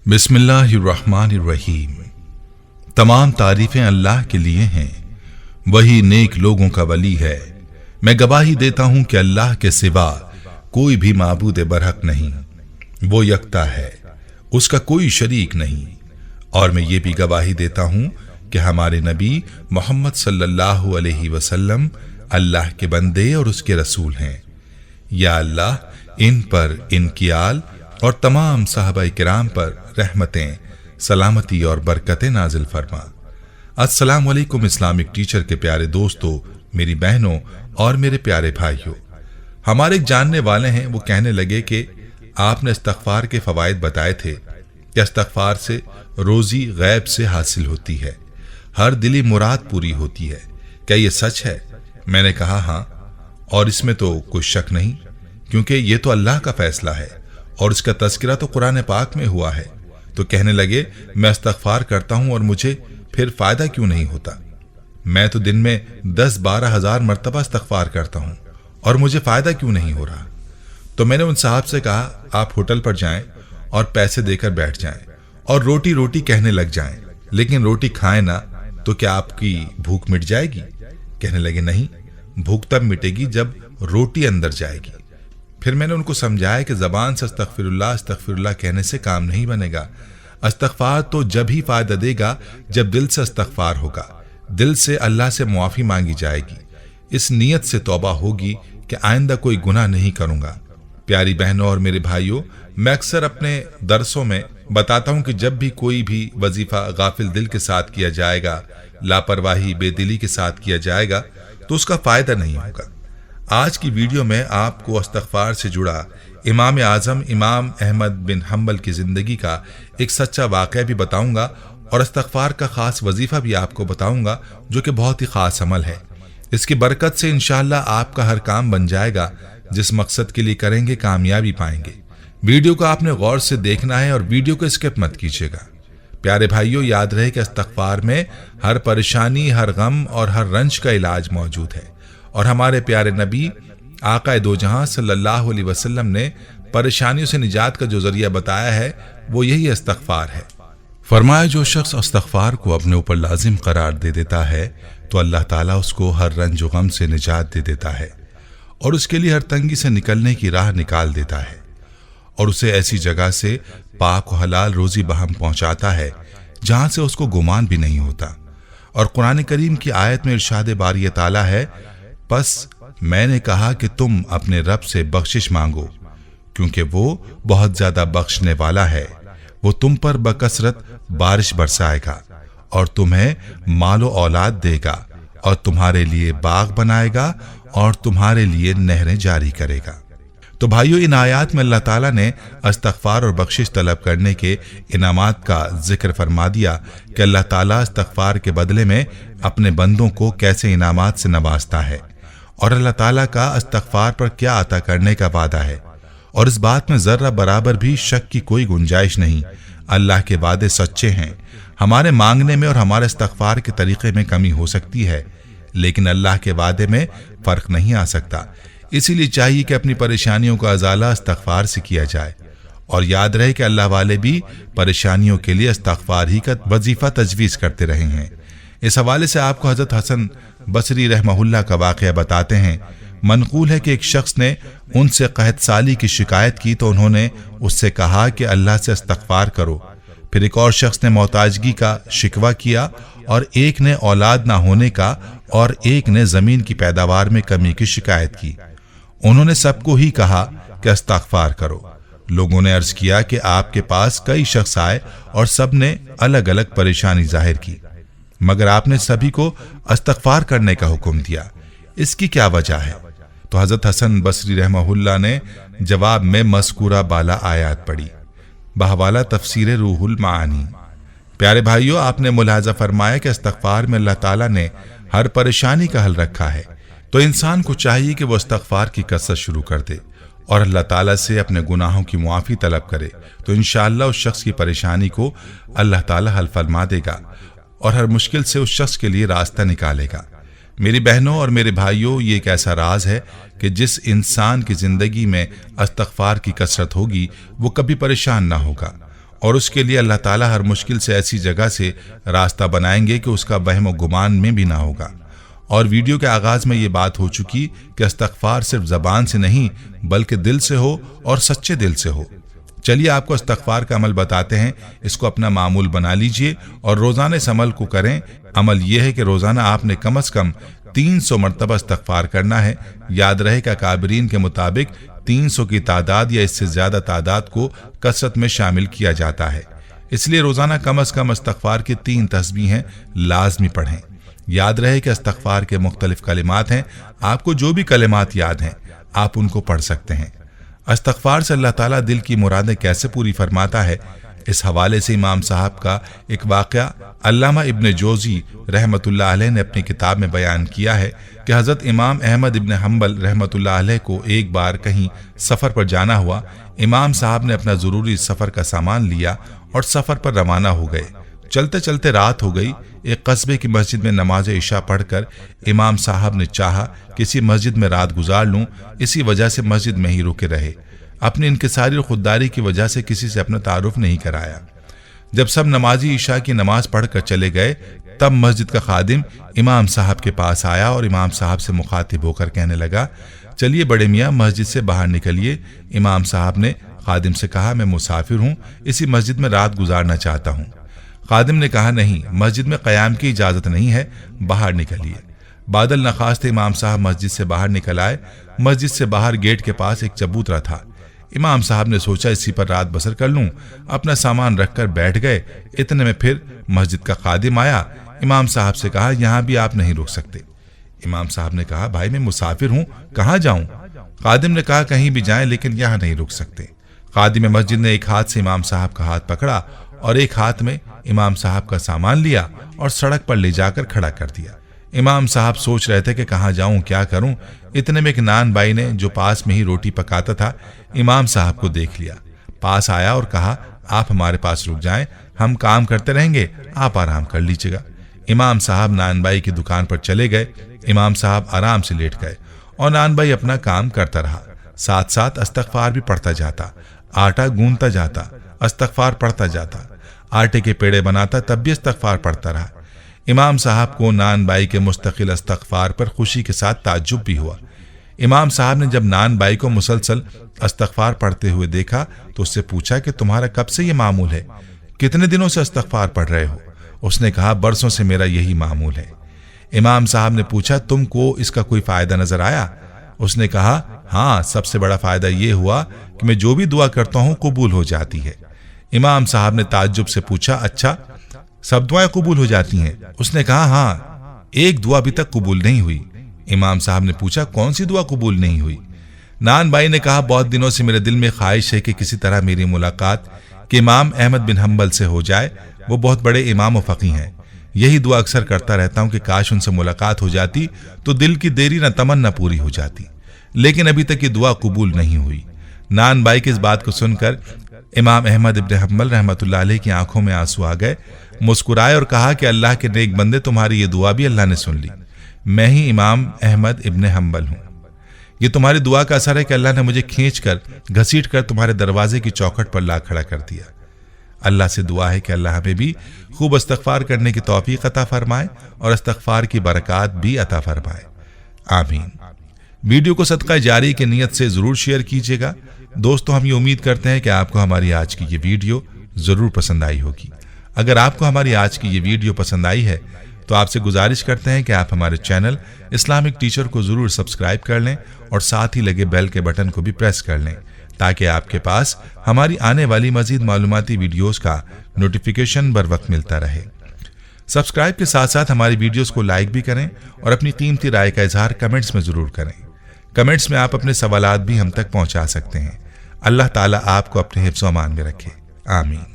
बिस्मिल्लाहिर्रहमानिर्रहीम। तमाम तारीफें अल्लाह के लिए हैं, वही नेक लोगों का वली है। मैं गवाही देता हूं कि अल्लाह के सिवा कोई भी माबूद बरहक नहीं, वो यकता है, उसका कोई शरीक नहीं। और मैं ये भी गवाही देता हूं कि हमारे नबी मोहम्मद सल्लल्लाहु अलैहि वसल्लम अल्लाह के बंदे और उसके रसूल हैं। या अल्लाह इन पर, इनकी आल और तमाम साहबा किराम पर रहमतें, सलामती और बरकतें नाजिल फरमा। अस्सलाम वालेकुम इस्लामिक टीचर के प्यारे दोस्तों, मेरी बहनों और मेरे प्यारे भाइयों। हमारे एक जानने वाले हैं, वो कहने लगे कि आपने इस्तग़फ़ार के फ़वाइद बताए थे कि इस्तग़फ़ार से रोज़ी गैब से हासिल होती है, हर दिली मुराद पूरी होती है। क्या ये सच है? मैंने कहा हाँ, और इसमें तो कोई शक नहीं, क्योंकि ये तो अल्लाह का फैसला है और इसका तज़किरा तो कुरान पाक में हुआ है। तो कहने लगे, मैं इस्तग़फ़ार करता हूं और मुझे फिर फ़ायदा क्यों नहीं होता? मैं तो दिन में 10-12 हज़ार मरतबा इस्तग़फ़ार करता हूं और मुझे फ़ायदा क्यों नहीं हो रहा? तो मैंने उन साहब से कहा, आप होटल पर जाएं और पैसे देकर बैठ जाएं और रोटी रोटी कहने लग जाएं, लेकिन रोटी खाएं ना, तो क्या आपकी भूख मिट जाएगी? कहने लगे, नहीं, भूख तब मिटेगी जब रोटी अंदर जाएगी। फिर मैंने उनको समझाया कि ज़बान से अस्तग़फ़िरुल्लाह अस्तग़फ़िरुल्लाह कहने से काम नहीं बनेगा। इस्तग़फ़ार तो जब ही फ़ायदा देगा जब दिल से इस्तग़फ़ार होगा, दिल से अल्लाह से मुआफ़ी मांगी जाएगी, इस नीयत से तौबा होगी कि आइंदा कोई गुनाह नहीं करूँगा। प्यारी बहनों और मेरे भाइयों, मैं अक्सर अपने दरसों में बताता हूँ कि जब भी कोई भी वजीफ़ा गाफिल दिल के साथ किया जाएगा, लापरवाही बेदिली के साथ किया जाएगा, तो उसका फ़ायदा नहीं होगा। आज की वीडियो में आपको इस्तग़फ़ार से जुड़ा इमाम आज़म इमाम अहमद बिन हम्बल की ज़िंदगी का एक सच्चा वाक़या भी बताऊंगा और इस्तग़फ़ार का ख़ास वजीफ़ा भी आपको बताऊंगा, जो कि बहुत ही ख़ास अमल है। इसकी बरकत से इंशाअल्लाह आपका हर काम बन जाएगा, जिस मकसद के लिए करेंगे कामयाबी पाएंगे। वीडियो को आपने गौर से देखना है और वीडियो को स्किप मत कीजिएगा। प्यारे भाइयों, याद रहे कि इस्तग़फ़ार में हर परेशानी, हर गम और हर रंज का इलाज मौजूद है और हमारे प्यारे नबी आका दो जहां सल्लल्लाहु अलैहि वसल्लम ने परेशानियों से निजात का जो जरिया बताया है, वो यही इस्तग़फ़ार है। फरमाया, जो शख्स इस्तग़फ़ार को अपने ऊपर लाजिम करार दे देता है तो अल्लाह ताला उसको हर रंज व गम से निजात दे देता है और उसके लिए हर तंगी से निकलने की राह निकाल देता है और उसे ऐसी जगह से पाक व हलाल रोजी बहम पहुंचाता है जहां से उसको गुमान भी नहीं होता। और कुरान करीम की आयत में इरशाद बारी ताला है, बस मैंने कहा कि तुम अपने रब से बख्शिश मांगो, क्योंकि वो बहुत ज्यादा बख्शने वाला है। वो तुम पर बकसरत बारिश बरसाएगा और तुम्हें मालो औलाद देगा और तुम्हारे लिए बाग बनाएगा और तुम्हारे लिए नहरें जारी करेगा। तो भाइयों, इन आयात में अल्लाह ताला ने इस्तग़फ़ार और बख्शिश तलब करने के इनामात का जिक्र फरमा दिया कि अल्लाह ताला इस्तग़फ़ार के बदले में अपने बंदों को कैसे इनामात से नवाजता है और अल्लाह ताला का इस्तग़फ़ार पर क्या अता करने का वादा है। और इस बात में जर्रा बराबर भी शक की कोई गुंजाइश नहीं। अल्लाह के वादे सच्चे हैं। हमारे मांगने में और हमारे इस्तग़फ़ार के तरीके में कमी हो सकती है, लेकिन अल्लाह के वादे में फ़र्क नहीं आ सकता। इसीलिए चाहिए कि अपनी परेशानियों का अज़ाला इस्तग़फ़ार से किया जाए और याद रहे कि अल्लाह वाले भी परेशानियों के लिए इस्तग़फ़ार ही का वजीफ़ा तजवीज़ करते रहे हैं। इस हवाले से आपको हज़रत हसन बसरी रहमहुल्लाह का वाक़या बताते हैं। मनक़ूल है कि एक शख्स ने उनसे क़हत साली की शिकायत की तो उन्होंने उससे कहा कि अल्लाह से इस्तग़फ़ार करो। फिर एक और शख्स ने मोहताजगी का शिकवा किया और एक ने औलाद ना होने का और एक ने ज़मीन की पैदावार में कमी की शिकायत की। उन्होंने सबको ही कहा कि इस्तग़फ़ार करो। लोगों ने अर्ज़ किया कि आपके पास कई शख्स आए और सब ने अलग अलग परेशानी जाहिर की, मगर आपने सभी को इस्तग़फ़ार करने का हुक्म दिया, इसकी क्या वजह है? तो हज़रत हसन बसरी रहमहुल्लाह ने जवाब में मज़कूरा बाला आयत पढ़ी, बहवाला तफसीर रूहुल मानी। प्यारे भाइयों, आपने मुलाहज़ा फरमाया कि इस्तग़फ़ार में अल्लाह ताला ने हर परेशानी का हल रखा है। तो इंसान को चाहिए कि वो इस्तग़फ़ार की कसरत शुरू कर दे और अल्लाह ताला से अपने गुनाहों की मुआफ़ी तलब करे, तो इंशाअल्लाह उस शख्स की परेशानी को अल्लाह ताला हल फरमा देगा और हर मुश्किल से उस शख्स के लिए रास्ता निकालेगा। मेरी बहनों और मेरे भाइयों, ये एक ऐसा राज है कि जिस इंसान की ज़िंदगी में इस्तग़फ़ार की कसरत होगी वो कभी परेशान ना होगा اور اس کے لیے اللہ تعالیٰ ہر مشکل سے ایسی جگہ سے راستہ بنائیں گے کہ اس کا وہم و گمان میں بھی نہ ہوگا۔ اور ویڈیو کے آغاز میں یہ بات ہو چکی کہ استغفار صرف زبان سے نہیں بلکہ دل سے ہو اور سچے دل سے ہو۔ چلیے آپ کو استغفار کا عمل بتاتے ہیں، اس کو اپنا معمول بنا لیجئے اور روزانہ اس عمل کو کریں۔ عمل یہ ہے کہ روزانہ آپ نے کم از کم 300 مرتبہ استغفار کرنا ہے۔ یاد رہے کہ اکابرین کے مطابق 300 کی تعداد یا اس سے زیادہ تعداد کو کثرت میں شامل کیا جاتا ہے، اس لیے روزانہ کم از کم استغفار کی 3 تسبیحیں لازمی پڑھیں۔ یاد رہے کہ استغفار کے مختلف کلمات ہیں، آپ کو جو بھی کلمات یاد ہیں آپ ان کو پڑھ سکتے ہیں۔ استغفار سے اللہ تعالیٰ دل کی مرادیں کیسے پوری فرماتا ہے، اس حوالے سے امام صاحب کا ایک واقعہ علامہ ابن جوزی رحمۃ اللہ علیہ نے اپنی کتاب میں بیان کیا ہے کہ حضرت امام احمد ابن حنبل رحمۃ اللہ علیہ کو ایک بار کہیں سفر پر جانا ہوا۔ امام صاحب نے اپنا ضروری سفر کا سامان لیا اور سفر پر روانہ ہو گئے۔ چلتے چلتے رات ہو گئی۔ ایک قصبے کی مسجد میں نماز عشاء پڑھ کر امام صاحب نے چاہا کہ اسی مسجد میں رات گزار لوں، اسی وجہ سے مسجد میں ہی رکے رہے۔ اپنی انکساری اور خودداری کی وجہ سے کسی سے اپنا تعارف نہیں کرایا۔ جب سب نمازی عشاء کی نماز پڑھ کر چلے گئے تب مسجد کا خادم امام صاحب کے پاس آیا اور امام صاحب سے مخاطب ہو کر کہنے لگا، چلیے بڑے میاں مسجد سے باہر نکلیے۔ امام صاحب نے خادم سے کہا، میں مسافر ہوں، اسی مسجد میں رات گزارنا چاہتا ہوں۔ خادم نے کہا، نہیں، مسجد میں قیام کی اجازت نہیں ہے، باہر نکلیے۔ بادل نخواست امام صاحب مسجد سے باہر نکل آئے۔ مسجد سے باہر گیٹ کے پاس ایک چبوترا تھا۔ امام صاحب نے سوچا اسی پر رات بسر کر لوں، اپنا سامان رکھ کر بیٹھ گئے۔ اتنے میں پھر مسجد کا خادم آیا۔ امام صاحب سے کہا، یہاں بھی آپ نہیں رک سکتے۔ امام صاحب نے کہا، بھائی میں مسافر ہوں، کہاں جاؤں؟ خادم نے کہا، کہیں بھی جائیں لیکن یہاں نہیں رک سکتے۔ خادم مسجد نے ایک ہاتھ سے امام صاحب کا ہاتھ پکڑا اور ایک ہاتھ میں امام صاحب کا سامان لیا اور سڑک پر لے جا کر کھڑا کر دیا۔ امام صاحب سوچ رہے تھے کہ کہاں جاؤں، کیا کروں۔ اتنے میں ایک نان بائی نے جو پاس میں ہی روٹی پکاتا تھا امام صاحب کو دیکھ لیا، پاس آیا اور کہا، آپ ہمارے پاس رک جائیں، ہم کام کرتے رہیں گے، آپ آرام کر لیجیے گا۔ امام صاحب نان بائی کی دکان پر چلے گئے۔ امام صاحب آرام سے لیٹ گئے اور نان بائی اپنا کام کرتا رہا، ساتھ ساتھ استغفار بھی پڑھتا جاتا، آٹا گوندتا جاتا، استغفار پڑھتا جاتا، آٹے کے پیڑے بناتا، تب بھی استغفار پڑھتا رہا۔ امام صاحب کو نان بائی کے مستقل استغفار پر خوشی کے ساتھ تعجب بھی ہوا۔ امام صاحب نے جب نان بائی کو مسلسل استغفار پڑھتے ہوئے دیکھا تو اس سے پوچھا کہ تمہارا کب سے یہ معمول ہے، کتنے دنوں سے استغفار پڑھ رہے ہو؟ اس نے کہا، برسوں سے میرا یہی معمول ہے۔ امام صاحب نے پوچھا، تم کو اس کا کوئی فائدہ نظر آیا؟ اس نے کہا، ہاں، سب سے بڑا فائدہ یہ ہوا کہ میں جو بھی دعا کرتا ہوں قبول ہو جاتی ہے۔ امام صاحب نے تعجب سے پوچھا، اچھا سب دعائیں قبول ہو جاتی ہیں؟ اس نے کہا، ہاں، ایک دعا ابھی تک قبول نہیں ہوئی۔ امام صاحب نے پوچھا، کون سی دعا قبول نہیں ہوئی؟ نان بھائی نے کہا، بہت دنوں سے میرے دل میں خواہش ہے کہ کسی طرح میری ملاقات کہ امام احمد بن حنبل سے ہو جائے، وہ بہت بڑے امام و فقیہ ہیں۔ یہی دعا اکثر کرتا رہتا ہوں کہ کاش ان سے ملاقات ہو جاتی تو دل کی دیری نہ تمنا پوری ہو جاتی، لیکن ابھی تک یہ دعا قبول نہیں ہوئی۔ نان بھائی کی اس بات کو سن کر امام احمد ابن حنبل رحمۃ اللہ علیہ کی آنکھوں میں آنسو آ گئے، مسکرائے اور کہا کہ اللہ کے نیک بندے، تمہاری یہ دعا بھی اللہ نے سن لی، میں ہی امام احمد ابن حنبل ہوں۔ یہ تمہاری دعا کا اثر ہے کہ اللہ نے مجھے کھینچ کر گھسیٹ کر تمہارے دروازے کی چوکھٹ پر لا کھڑا کر دیا۔ اللہ سے دعا ہے کہ اللہ ہمیں بھی خوب استغفار کرنے کی توفیق عطا فرمائے اور استغفار کی برکات بھی عطا فرمائے، آمین۔ ویڈیو کو صدقہ جاری کی نیت سے ضرور شیئر کیجیے گا۔ دوستو، ہم یہ امید کرتے ہیں کہ آپ کو ہماری آج کی یہ ویڈیو ضرور پسند آئی ہوگی۔ اگر آپ کو ہماری آج کی یہ ویڈیو پسند آئی ہے تو آپ سے گزارش کرتے ہیں کہ آپ ہمارے چینل اسلامک ٹیچر کو ضرور سبسکرائب کر لیں اور ساتھ ہی لگے بیل کے بٹن کو بھی پریس کر لیں تاکہ آپ کے پاس ہماری آنے والی مزید معلوماتی ویڈیوز کا نوٹیفیکیشن بر وقت ملتا رہے۔ سبسکرائب کے ساتھ ساتھ ہماری ویڈیوز کو لائک بھی کریں اور اپنی قیمتی رائے کا اظہار کمنٹس میں ضرور کریں۔ کمنٹس میں آپ اپنے سوالات بھی ہم تک پہنچا سکتے ہیں۔ اللہ تعالیٰ آپ کو اپنے حفظ و امان میں رکھے، آمین۔